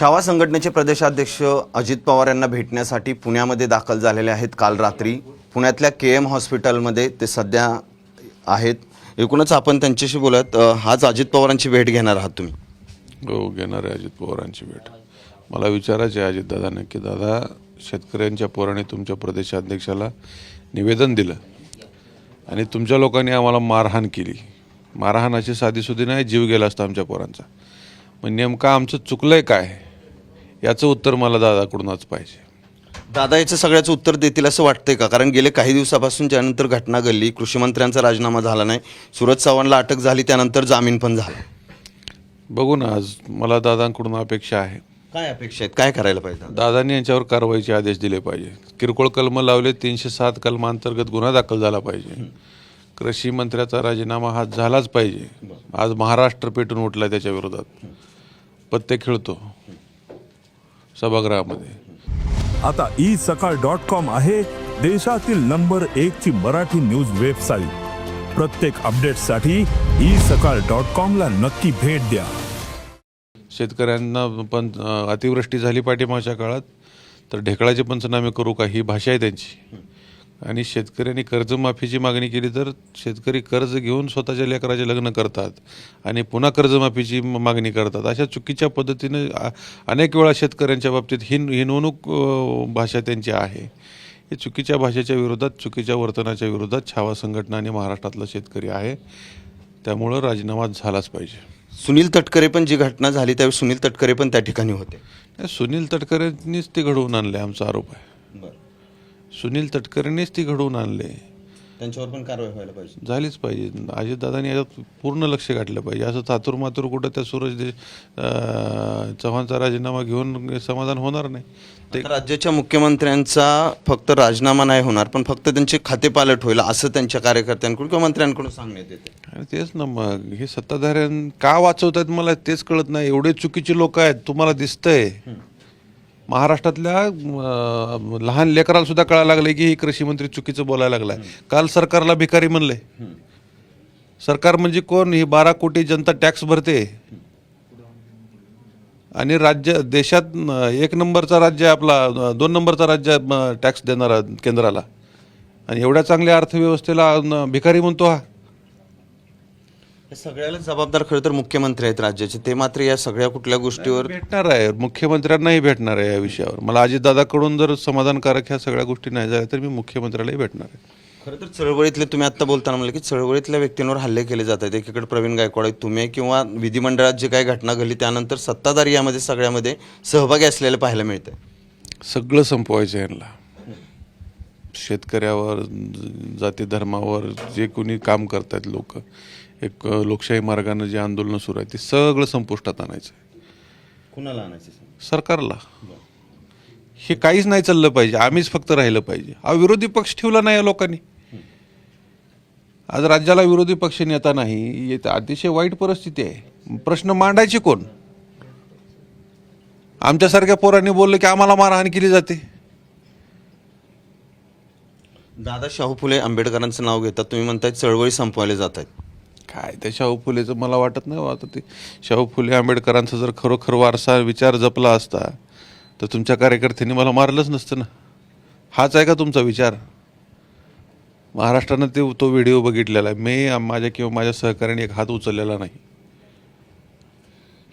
छावा संघटनेचे प्रदेशाध्यक्ष अजित पवार यांना भेटण्यासाठी पुण्यामध्ये दाखल झालेले आहेत. काल रात्री पुण्यातल्या KM हॉस्पिटलमध्ये ते सध्या आहेत. एकूणच आपण त्यांच्याशी बोलत आज अजित पवारांची भेट घेणार आहात तुम्ही? हो, घेणार आहे अजित पवारांची भेट. मला विचारायचे आहे अजितदादांना की दादा, शेतकऱ्यांच्या पोराने तुमच्या प्रदेशाध्यक्षाला निवेदन दिलं आणि तुमच्या लोकांनी आम्हाला मारहाण केली. मारहाणाची साधीसुधी नाही, जीव गेला असता आमच्या पोरांचा. मग नेमकं आमचं चुकलंय काय याचं उत्तर मला दादाकडूनच पाहिजे. दादा याचं सगळ्याचं उत्तर देतील असं वाटतंय का? कारण गेले काही दिवसापासून ज्यानंतर घटना घडली, कृषी मंत्र्यांचा राजीनामा झाला नाही, सूरज चव्हाणला अटक झाली, त्यानंतर जामीन पण झाला. बघू ना, आज मला दादांकडून अपेक्षा आहे. काय अपेक्षा आहेत? काय करायला पाहिजे? दादांनी यांच्यावर कारवाईचे आदेश दिले पाहिजे. किरकोळ कलम लावले, 307 कलमांतर्गत गुन्हा दाखल झाला पाहिजे. कृषी मंत्र्याचा राजीनामा हा झालाच पाहिजे. आज महाराष्ट्र पेटून उठला त्याच्या विरोधात. पत्ते खेळतो सभागृहामध्ये. आता isakal.com आहे देशातील नंबर 1 ची मराठी न्यूज वेबसाईट. प्रत्येक अपडेटसाठी isakal.com ला नक्की भेट द्या. शेतकऱ्यांना पण अतिवृष्टी झाली पाठीमागच्या काळात, तर ढेकळाचे पंचनामे करू का, ही भाषा आहे त्यांची. आणि शेतकऱ्यांनी कर्जमाफीची मागणी केली तर शेतकरी कर्ज घेऊन स्वतःच्या लेकराचे लग्न करतात आणि पुन्हा कर्जमाफीची मागणी करतात. अशा चुकीच्या पद्धतीने अनेक वेळा शेतकऱ्यांच्या बाबतीत हिनवणूक भाषा त्यांची आहे. ही चुकीच्या भाषेच्या विरोधात, चुकीच्या वर्तनाच्या विरोधात छावा संघटना आणि महाराष्ट्रातला शेतकरी आहे. त्यामुळं राजीनामा झालाच पाहिजे. सुनील तटकरे पण जी घटना झाली त्यावेळी सुनील तटकरे पण त्या ठिकाणी होते. सुनील तटकरेंनीच ते घडवून आणले, आमचा आरोप आहे. सुनील तटकरेंनीच ती घडवून आणले. त्यांच्यावर पण कारवाई व्हायला पाहिजे, झालीच पाहिजे. अजितदादांनी याच्यात पूर्ण लक्ष घातलं पाहिजे. असं थातूर मातूर कुठं त्या चव्हाणचा राजीनामा घेऊन समाधान होणार नाही. ते राज्याच्या मुख्यमंत्र्यांचा फक्त राजीनामा नाही होणार, पण फक्त त्यांचे खाते पालट होईल असं त्यांच्या कार्यकर्त्यांकडून किंवा मंत्र्यांकडून सांगण्यात येते. आणि तेच ना, मग हे सत्ताधाऱ्यां का वाचवतात मला तेच कळत नाही. एवढे चुकीचे लोक आहेत, तुम्हाला दिसतंय. महाराष्ट्रातल्या लहान लेकराला सुद्धा कळायला लागलंय की ही कृषी मंत्री चुकीचं बोलायला लागलाय. काल सरकारला भिकारी म्हणले. सरकार म्हणजे कोण? ही 12 कोटी जनता टॅक्स भरते आणि राज्य देशात 1 नंबरचा राज्य आपला, 2 नंबरचा राज्य टॅक्स देणारा केंद्राला, आणि एवढ्या चांगल्या अर्थव्यवस्थेला भिकारी म्हणतो हा. सगळ्याला जबाबदार खरं तर मुख्यमंत्री आहेत राज्याचे. ते मात्र या सगळ्या कुठल्या गोष्टीवर भेटणार आहे, मुख्यमंत्र्यांनाही भेटणार आहे या विषयावर. मला अजितदादाकडून जर समाधानकारक ह्या सगळ्या गोष्टी नाही झाल्या तर मी मुख्यमंत्र्यालाही भेटणार आहे. खरं तर चळवळीतले तुम्ही आत्ता बोलताना म्हणलं की चळवळीतल्या व्यक्तींवर हल्ले केले जात आहेत. एकीकडे प्रवीण गायकवाड आहेत तुम्ही, किंवा विधिमंडळात जे काही घटना घडली त्यानंतर सत्ताधारी यामध्ये सगळ्यामध्ये सहभागी असलेलं पाहायला मिळतं. सगळं संपवायचं यांना. शेतकऱ्यावर, जाती धर्मावर जे कोणी काम करतात लोक, एक लोकशाही मार्गानं जे आंदोलनं सुरू आहेत ते सगळं संपुष्टात आणायचं. कुणाला आणायचं? सरकारला. हे काहीच नाही चाललं पाहिजे, आम्हीच फक्त राहिलं पाहिजे. हा विरोधी पक्ष ठेवला नाही या लोकांनी. आज राज्याला विरोधी पक्ष नेता नाही, अतिशय वाईट परिस्थिती आहे. प्रश्न मांडायचे कोण? आमच्यासारख्या पोरांनी बोललं की आम्हाला मारहाण केली जाते. दादा शाहू फुले आंबेडकरांचं नाव घेतात, तुम्ही म्हणताय चळवळी संपवायला जात आहेत. काय त्या शाहू फुलेचं मला वाटत नाही. आता ते शाहू फुले आंबेडकरांचा जर खरोखर वारसा विचार जपला असता तर तुमच्या कार्यकर्त्यांनी मला मारलंच नसतं ना. हाच आहे का तुमचा विचार? महाराष्ट्रानं तो व्हिडिओ बघितलेला आहे. मी माझ्या किंवा माझ्या सहकार्याने एक हात उचललेला नाही.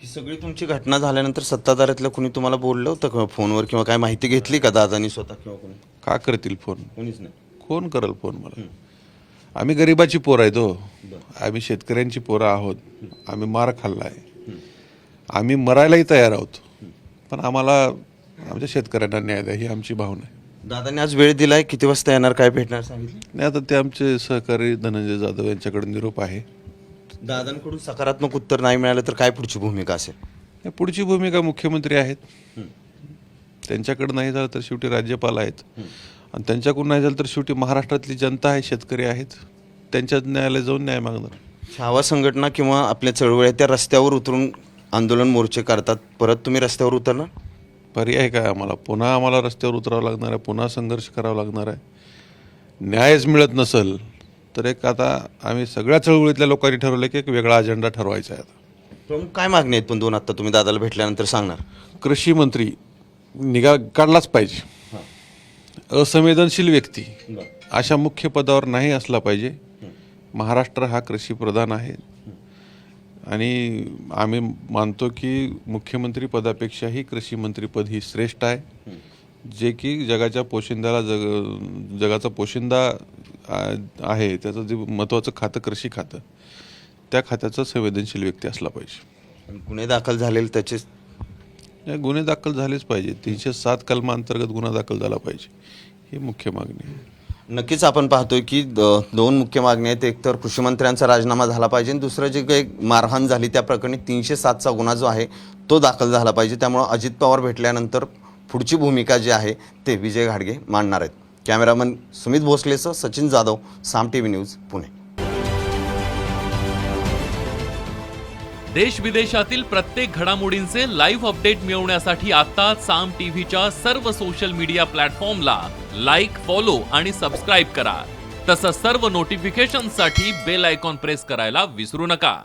ही सगळी तुमची घटना झाल्यानंतर सत्ताधाऱ्यातलं कुणी तुम्हाला बोललं होतं का फोनवर, किंवा काय माहिती घेतली का दादानी स्वतः किंवा कोणी? का करतील फोन? कोणीच नाही. कोण करेल फोन मला? आम्ही गरिबाची पोरं आहेत हो. आम्ही शेतकऱ्यांची पोरं आहोत. आम्ही मार खाल्ला आहे. आम्ही मरायलाही तयार आहोत, पण आम्हाला आमच्या शेतकऱ्यांना न्याय द्या ही आमची भावना आहे. दादांनी आज वेळ दिलाय, किती वाजता येणार, काय भेटणार सांगितलं नाही. आता ते आमचे सहकारी धनंजय जाधव यांच्याकडे निरोप आहे. दादांकडून सकारात्मक उत्तर नाही मिळालं तर काय पुढची भूमिका असेल? पुढची भूमिका मुख्यमंत्री आहेत, त्यांच्याकडे नाही झालं तर शेवटी राज्यपाल आहेत, आणि त्यांच्याकडून नाही झालं तर शेवटी महाराष्ट्रातली जनता आहे, शेतकरी आहेत, त्यांच्या न्यायालयात जाऊन न्याय मागणार. छावा संघटना किंवा आपल्या चळवळ्या त्या रस्त्यावर उतरून आंदोलन मोर्चे करतात, परत तुम्ही रस्त्यावर उतरणार? पर्याय काय आम्हाला? पुन्हा आम्हाला रस्त्यावर उतरावं लागणार आहे, पुन्हा संघर्ष करावा लागणार आहे. न्यायच मिळत नसेल तर एक आता आम्ही सगळ्या चळवळीतल्या लोकांनी ठरवलं की एक वेगळा अजेंडा ठरवायचा आहे. प्रमुख काय मागणी आहेत पण दोन आत्ता तुम्ही दादाला भेटल्यानंतर सांगणार? कृषी मंत्री निघा काढलाच पाहिजे. असंवेदनशील व्यक्ती अशा मुख्य पदावर नाही असला पाहिजे. महाराष्ट्र हा कृषी प्रधान आहे आणि आम्ही मानतो की मुख्यमंत्री पदापेक्षाही कृषी मंत्रीपद ही श्रेष्ठ आहे, जे की जगाच्या पोशिंद्याला जगाचा पोशिंदा आहे. त्याचं जे महत्त्वाचं खातं कृषी खातं, त्या खात्याचा संवेदनशील व्यक्ती असला पाहिजे. गुन्हे दाखल झालेले त्याचे गुन्हे दाखल झालेच पाहिजे. 307 कलमांतर्गत गुन्हा दाखल झाला पाहिजे, ही मुख्य मागणी आहे. नक्कीच आपण पाहतोय की दोन मुख्य मागण्या आहेत. एक तर कृषी मंत्र्यांचा राजीनामा झाला पाहिजे आणि दुसरं जे काही मारहाण झाली त्या प्रकरणी 307चा गुन्हा जो आहे तो दाखल झाला पाहिजे. त्यामुळं अजित पवार भेटल्यानंतर पुढची भूमिका जी आहे ते विजय घाडगे मांडणार आहेत. कॅमेरामन सुमित भोसलेसह सचिन जाधव, साम टीव्ही न्यूज, पुणे. देश विदेशातील प्रत्येक घडामोडींचे लाईव्ह अपडेट मिळवण्यासाठी आता साम टीव्हीच्या सर्व सोशल मीडिया प्लॅटफॉर्मला लाईक, फॉलो आणि सबस्क्राईब करा. तसंच सर्व नोटिफिकेशनसाठी बेल आयकॉन प्रेस करायला विसरू नका.